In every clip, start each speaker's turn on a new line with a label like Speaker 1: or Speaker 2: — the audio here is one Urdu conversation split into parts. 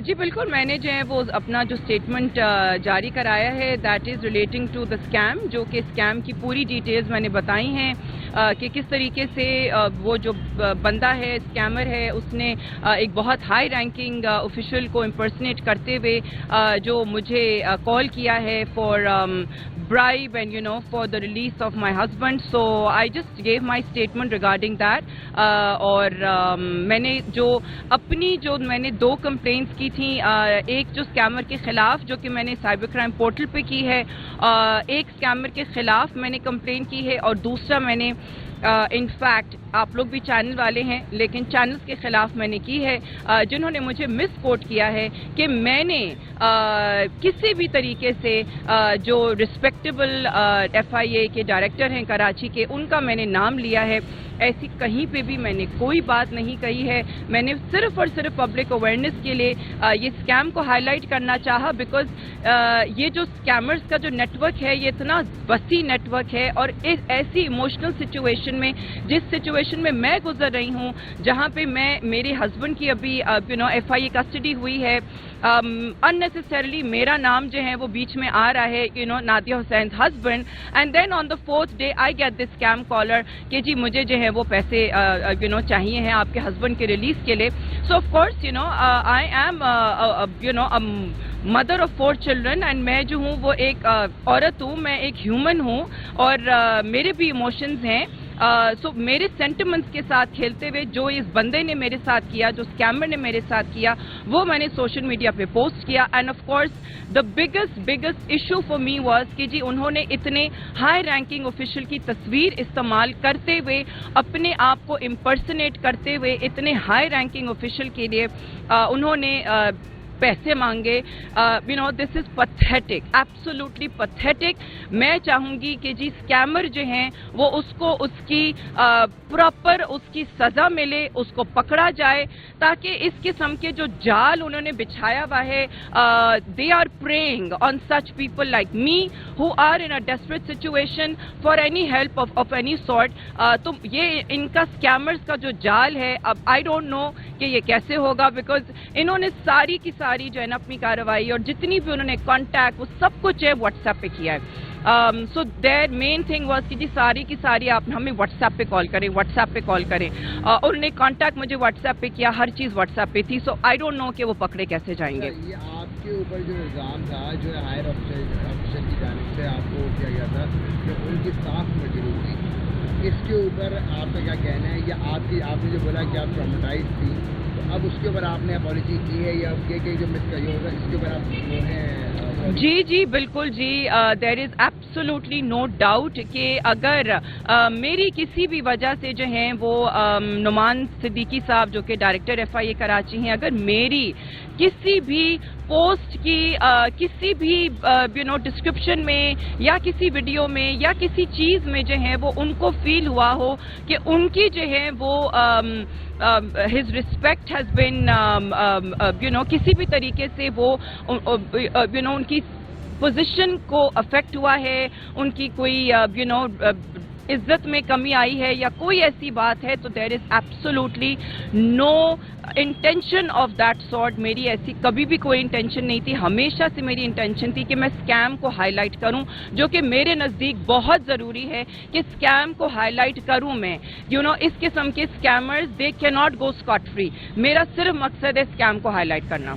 Speaker 1: جی بالکل، میں نے جو ہے وہ اپنا جو اسٹیٹمنٹ جاری کرایا ہے that is relating to the scheme, جو کہ اسکیم کی پوری ڈیٹیلز میں نے بتائی ہیں کہ کس طریقے سے وہ جو بندہ ہے اسکیمر ہے اس نے ایک بہت ہائی رینکنگ آفیشل کو امپرسنیٹ کرتے ہوئے جو مجھے کال کیا ہے for bribe and for the release of my husband. So I just gave my statement regarding that. اور میں نے جو اپنی جو میں نے 2 کمپلینٹس کی تھیں، ایک جو اسکیمر کے خلاف جو کہ میں نے سائبر کرائم پورٹل پہ کی ہے، ایک اسکیمر کے خلاف میں نے کمپلین کی ہے، اور دوسرا میں نے ان فیکٹ آپ لوگ بھی چینل والے ہیں لیکن چینلز کے خلاف میں نے کی ہے جنہوں نے مجھے مس کوٹ کیا ہے کہ میں نے کسی بھی طریقے سے جو رسپیکٹیبل ایف آئی اے کے ڈائریکٹر ہیں کراچی کے، ان کا میں نے نام لیا ہے. ایسی کہیں پہ بھی میں نے کوئی بات نہیں کہی ہے. میں نے صرف اور صرف پبلک اویئرنیس کے لیے یہ اسکیم کو ہائی لائٹ کرنا چاہا، بیکاز یہ جو اسکیمرز کا جو نیٹ ورک ہے یہ اتنا وسیع نیٹ ورک ہے، اور ایک ایسی ایموشنل سچویشن میں جس سچویشن میں میں گزر رہی ہوں، جہاں پہ میرے ہسبینڈ کی ابھی ایف آئی اے کسٹڈی ہوئی ہے، unnecessarily میرا نام جو ہے وہ بیچ میں آ رہا ہے، Nadia Hussain husband, and then on the 4th day I get this scam caller کہ جی مجھے جو ہے وہ پیسے چاہیے ہیں آپ کے ہسبینڈ کے ریلیز کے لیے. So of course I am mother of 4 children، and میں جو ہوں وہ ایک عورت ہوں، میں ایک ہیومن ہوں، اور میرے بھی ایموشنز ہیں. سو میرے سینٹیمنٹس کے ساتھ کھیلتے ہوئے جو اس بندے نے میرے ساتھ کیا، جو اسکیمر نے میرے ساتھ کیا، وہ میں نے سوشل میڈیا پہ پوسٹ کیا. And of course the biggest issue for me was کہ جی انہوں نے اتنے ہائی رینکنگ آفیشل کی تصویر استعمال کرتے ہوئے، اپنے آپ کو امپرسنیٹ کرتے ہوئے، اتنے ہائی رینکنگ آفیشل کے لیے انہوں نے پیسے مانگے. دس از پتھیٹک، ایبسولوٹلی پتھیٹک. میں چاہوں گی کہ جی اسکیمر جو ہیں وہ اس کو اس کی پراپر اس کی سزا ملے، اس کو پکڑا جائے، تاکہ اس قسم کے جو جال انہوں نے بچھایا ہوا ہے، they are praying on such people like me who are in a desperate situation for any help of any sort. تو یہ ان کا اسکیمرز کا جو جال ہے، اب آئی ڈونٹ نو کہ یہ کیسے ہوگا، بیکاز انہوں نے ساری کی ساری جو ہے نا اپنی کارروائی اور جتنی بھی انہوں نے کانٹیکٹ وہ سب کچھ ہے واٹس ایپ پہ کیا ہے. سو دیر مین تھنگ واز کہ جی ساری کی ساری آپ ہمیں واٹس ایپ پہ کال کریں، واٹس ایپ پہ کال کریں. انہوں نے کانٹیکٹ مجھے واٹس ایپ پہ کیا، ہر چیز واٹس ایپ پہ تھی. سو آئی ڈونٹ نو کہ وہ پکڑے کیسے جائیں گے.
Speaker 2: یہ آپ کے اوپر جو الزام تھا، جو ہائر آفیسر کی جانب سے آپ کو کیا گیا تھا کہ ان کی سانس مجروح تھی، اس کے اوپر آپ کا کیا کہنا ہے؟ یا آپ نے جو بولا کہ آپ ٹرامیٹائز تھی، اب اس کے اوپر آپ نے اپالوجی کی ہے یا کہ جو مس کہی ہوگا اس کے اوپر آپ وہ ہیں؟
Speaker 1: جی بالکل جی، دیر از ایبسولوٹلی نو ڈاؤٹ کہ اگر میری کسی بھی وجہ سے جو ہیں وہ نعمان صدیقی صاحب جو کہ ڈائریکٹر ایف آئی اے کراچی ہیں، اگر میری کسی بھی پوسٹ کی کسی بھی ڈسکرپشن میں یا کسی ویڈیو میں یا کسی چیز میں جو ہے وہ ان کو فیل ہوا ہو کہ ان کی جو ہے وہ his respect has been کسی بھی طریقے سے وہ ان کی پوزیشن کو افیکٹ ہوا ہے، ان کی کوئی عزت میں کمی آئی ہے یا کوئی ایسی بات ہے، تو there is absolutely no intention of that sort. میری ایسی کبھی بھی کوئی انٹینشن نہیں تھی. ہمیشہ سے میری انٹینشن تھی کہ میں اسکیم کو ہائی لائٹ کروں، جو کہ میرے نزدیک بہت ضروری ہے کہ اسکیم کو ہائی لائٹ کروں میں. اس قسم کے اسکیمرز دے کی ناٹ گو اسکاٹ فری. میرا صرف مقصد ہے اسکیم کو ہائی لائٹ کرنا.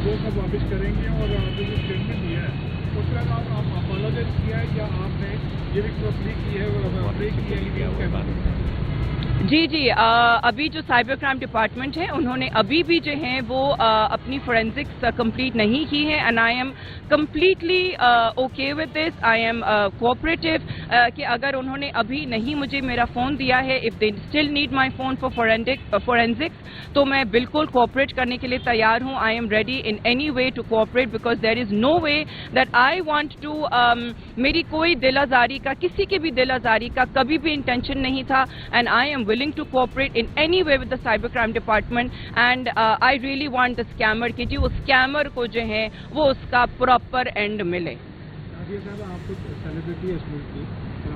Speaker 3: وہ کب واپس کریں گے اور جو اسٹیٹمنٹ دیا ہے اس کے بعد آپ اپالوجائز کیا ہے یا آپ نے یہ بھی تصدیق کی ہے اور اپڈیٹ کیا ہے کہ بات؟
Speaker 1: جی ابھی جو سائبر کرائم ڈپارٹمنٹ ہے انہوں نے ابھی بھی جو ہیں وہ اپنی فورینزکس کمپلیٹ نہیں کی ہے. And I am completely okay with this. I am cooperative کہ اگر انہوں نے ابھی نہیں مجھے میرا فون دیا ہے، if they still need my phone for forensics, تو میں بالکل کوآپریٹ کرنے کے لیے تیار ہوں. I am ready in any way to cooperate because there is no way that I want to میری کوئی دل آزاری کا، کسی کی بھی دل آزاری کا کبھی بھی انٹینشن نہیں تھا. And I am willing to cooperate in any way with the cyber crime department and I really want the scammer کہ جی اس scammer کو جو ہے وہ اس کا proper end ملے.
Speaker 3: نادیہ صاحب، آپ کچھ سیلیبریٹی ہے اس ملک کی،